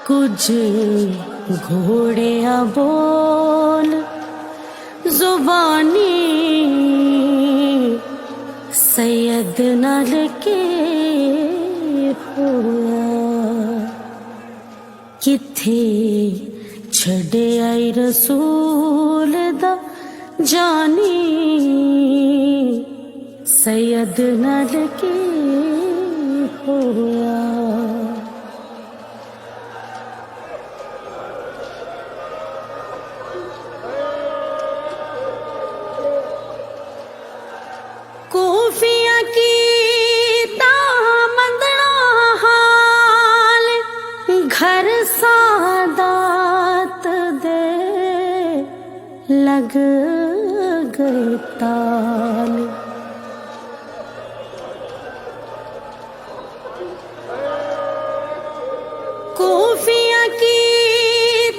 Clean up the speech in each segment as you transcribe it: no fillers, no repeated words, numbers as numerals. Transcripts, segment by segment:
کچھ گھوڑیاں بول زبانی سید نال کے ہویا کتھے چھڑے آئی رسول دا جانی سید نال کے ہویا کوفیہ کی دامندڑا حال گھر سادات دے لگ گئے تال کوفیہ کی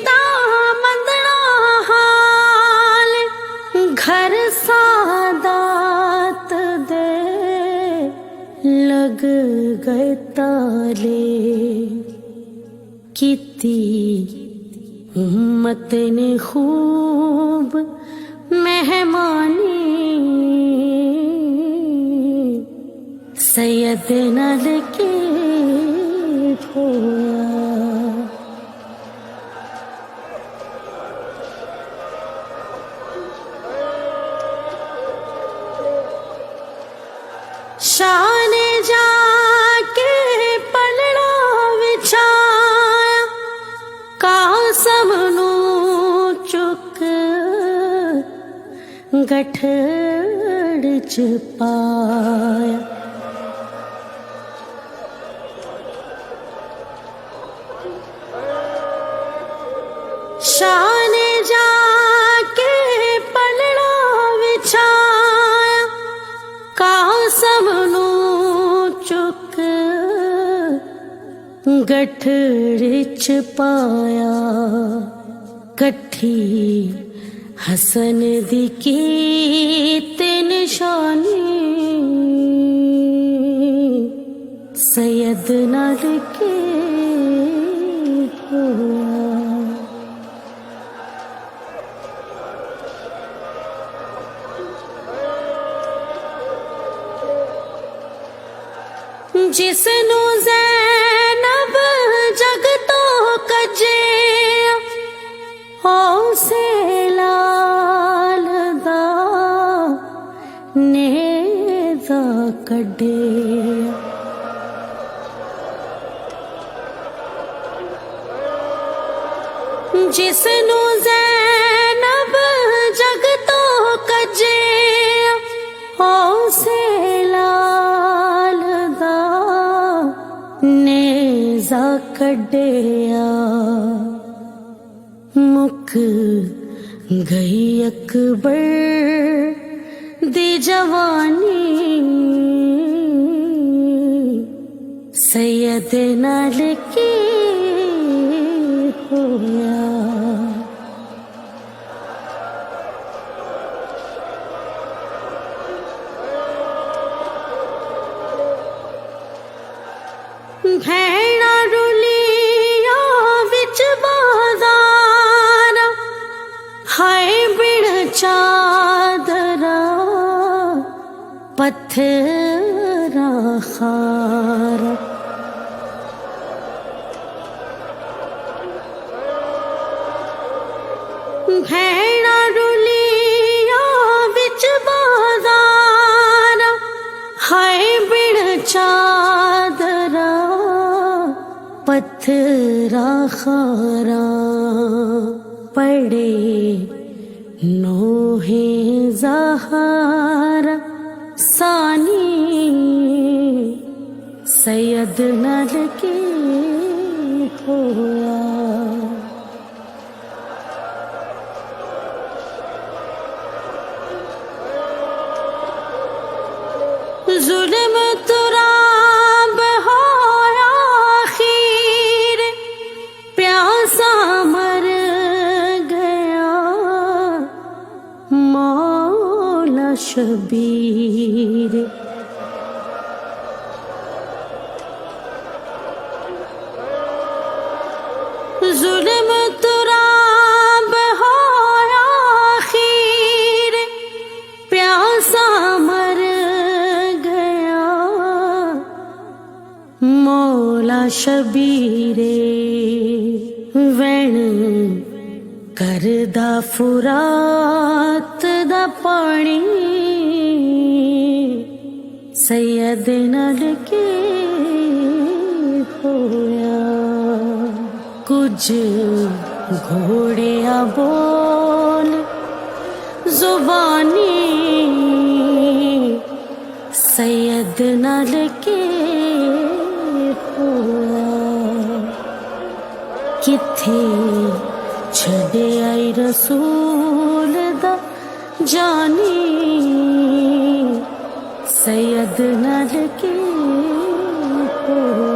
دامندڑا حال گھر سادات دے لگ گئے تالے کتی امت نے خوب مہمانی سید نال کے ہویا شان جا کے پلڑا وچھایا قاسم نو چک گٹھڑ چ پایا شان جا کے پلڑا وچھایا قاسم نو چک گٹھڑ چ پایا کٹھی حسن دی کیت نشانی سید نال کے ہویا جس نو زینب جگ تو کجے اسے لال دا نیزا کڈے جس نو زینب جگ تو کجے اسے لال دا نیزا کڈیا مک گئی اکبر دی جوانی سید نال کے ہویا بھیڑا رولیا وچ بازار ہائے بڑ چادرا پتھرا خار بھیڑا رولیا وچ بازار ہائے بڑ چادرا پتھرا خارا پڑے نوحے زہارا ثانی سید نال کے ہویا ظلم تراب ہویا آخیر پیاسا مر گیا مولا شبیر ظلم تراب ہویا آخر پیاسا مر گیا مولا شبیر وین کردا فرات دا پانی سید نال کے ہویا کچھ گھوڑیا بول زبانی سید نال کے ہویا کتھے چھڑے آئی رسول دا جانی سید نال کے ہویا